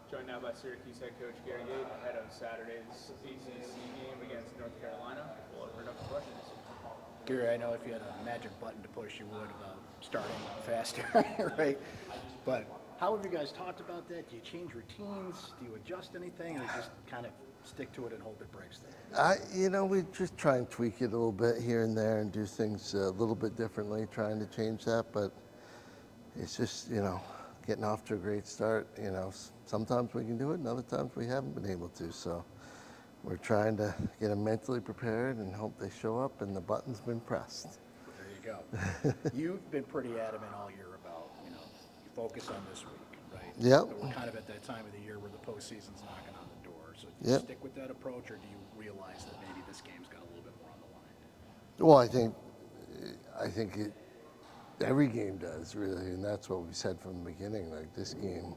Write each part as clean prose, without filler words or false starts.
Joined now by Syracuse head coach Gary Gait ahead of Saturday's ACC game against North Carolina. We'll open it up for questions. Gary, I know if you had a magic button to push, you would about starting faster, right? But how have you guys talked about that? Do you change routines? Do you adjust anything? Or you just kind of stick to it and hope it breaks through? We just try and tweak it a little bit here and there and do things a little bit differently, trying to change that. But it's just, getting off to a great start. Sometimes we can do it and other times we haven't been able to. So we're trying to get them mentally prepared and hope they show up and the button's been pressed. There you go. You've been pretty adamant all year about, you focus on this week, right? Yep. We're kind of at that time of the year where the postseason's knocking on the door. So do you stick with that approach, or do you realize that maybe this game's got a little bit more on the line? Well, I think every game does, really, and that's what we said from the beginning. Like, this game,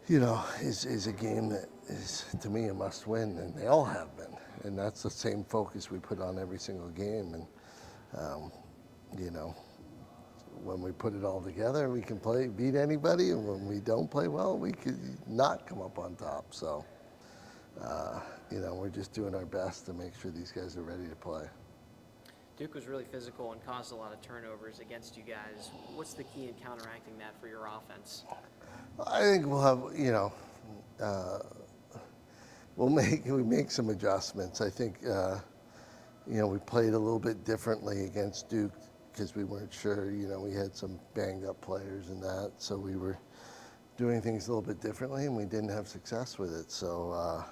is a game that is, to me, a must-win, and they all have been. And that's the same focus we put on every single game. And, when we put it all together, we can beat anybody, and when we don't play well, we could not come up on top. So, we're just doing our best to make sure these guys are ready to play. Duke was really physical and caused a lot of turnovers against you guys. What's the key in counteracting that for your offense? I think we'll have, we make some adjustments. I think, we played a little bit differently against Duke because we weren't sure. We had some banged up players and that, so we were doing things a little bit differently, and we didn't have success with it. So,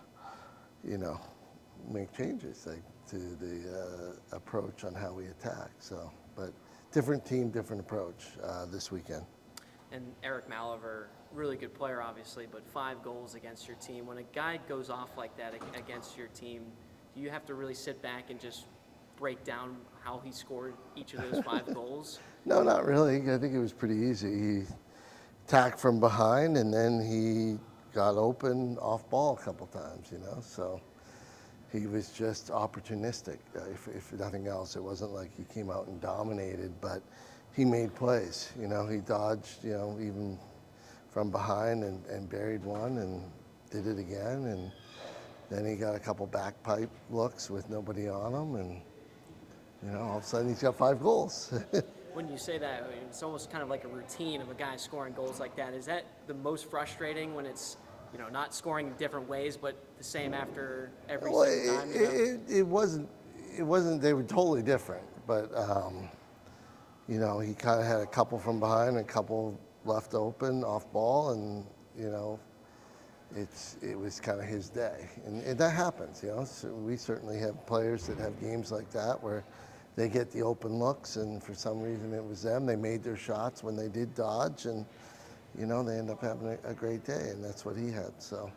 make changes to the approach on how we attack. So, but different team, different approach this weekend. And Eric Maliver, really good player, obviously, but 5 goals against your team. When a guy goes off like that against your team, do you have to really sit back and just break down how he scored each of those 5 goals? No, not really. I think it was pretty easy. He attacked from behind, and then he got open off ball a couple times, So he was just opportunistic, if nothing else. It wasn't like he came out and dominated, but he made plays. He dodged, even from behind and buried one and did it again. And then he got a couple back pipe looks with nobody on him. And, all of a sudden he's got 5 goals. When you say that, it's almost kind of like a routine of a guy scoring goals like that. Is that the most frustrating when it's, not scoring in different ways, but the same after every single time? It wasn't, they were totally different. But, he kind of had a couple from behind and a couple left open off ball, and, it was kind of his day. And that happens, So we certainly have players that have games like that where they get the open looks, and for some reason it was them. They made their shots when they did dodge, and, they end up having a great day, and that's what he had. So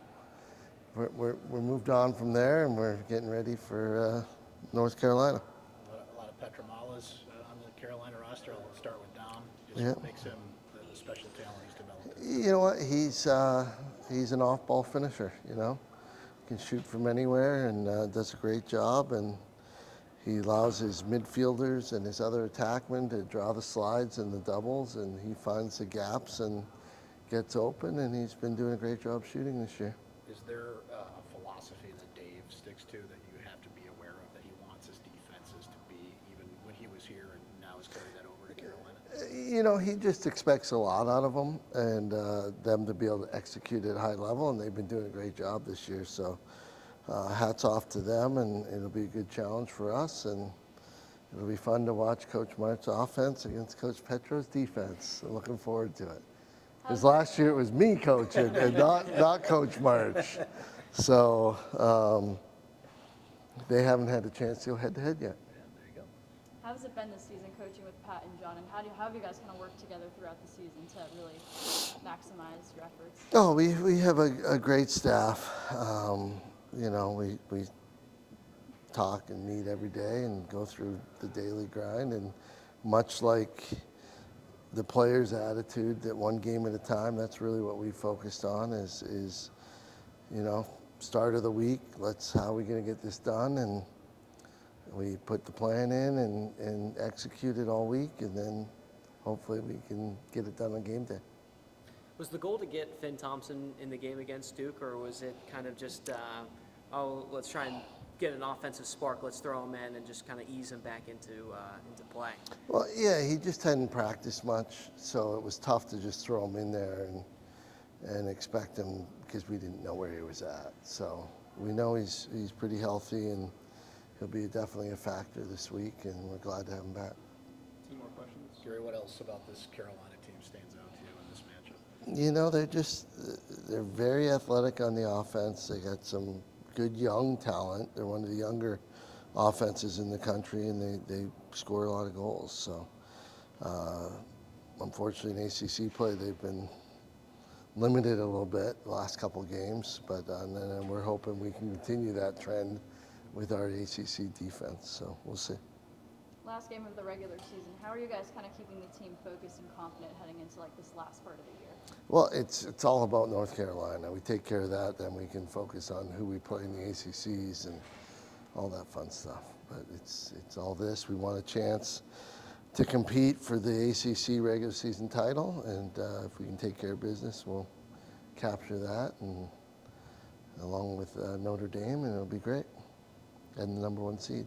we're moved on from there, and we're getting ready for North Carolina. A lot of Petromalas on the Carolina roster. I'll start with Dom. Yeah. What makes him the special talent he's developed? You know what? He's an off-ball finisher. Can shoot from anywhere and does a great job. And he allows his midfielders and his other attackmen to draw the slides and the doubles, and he finds the gaps and gets open. And he's been doing a great job shooting this year. Is there a philosophy that Dave sticks to that you have to be aware of, that he wants his defenses to be, even when he was here and now has carried that over to Carolina? He just expects a lot out of them, and them to be able to execute at a high level, and they've been doing a great job this year. So hats off to them, and it'll be a good challenge for us, and it'll be fun to watch Coach Mart's offense against Coach Petro's defense. I'm looking forward to it. Because last year it was me coaching and not Coach March. So they haven't had a chance to go head-to-head yet. Yeah, there you go. How's it been this season coaching with Pat and John, and how have you guys kind of worked together throughout the season to really maximize your efforts? Oh, we have a great staff. We talk and meet every day and go through the daily grind, and much like the players' attitude that one game at a time, that's really what we focused on is start of the week, how are we going to get this done? And we put the plan in and execute it all week, and then hopefully we can get it done on game day. Was the goal to get Finn Thompson in the game against Duke, or was it kind of just, let's try and get an offensive spark, let's throw him in and just kind of ease him back into play? Well, yeah, he just hadn't practiced much, so it was tough to just throw him in there and expect him because we didn't know where he was at. So we know he's pretty healthy and he'll be definitely a factor this week, and we're glad to have him back. Two more questions. Gary, what else about this Carolina team stands out to you in this matchup? You know, they're very athletic on the offense. They got some good young talent. They're one of the younger offenses in the country, and they score a lot of goals. So, unfortunately, in ACC play, they've been limited a little bit the last couple of games, but then we're hoping we can continue that trend with our ACC defense. So we'll see. Last game of the regular season, how are you guys kind of keeping the team focused and confident heading into like this last part of the year? Well, it's all about North Carolina. We take care of that, then we can focus on who we play in the ACCs and all that fun stuff. But it's all this. We want a chance to compete for the ACC regular season title, and if we can take care of business, we'll capture that, and along with Notre Dame, and it'll be great. And the #1 seed.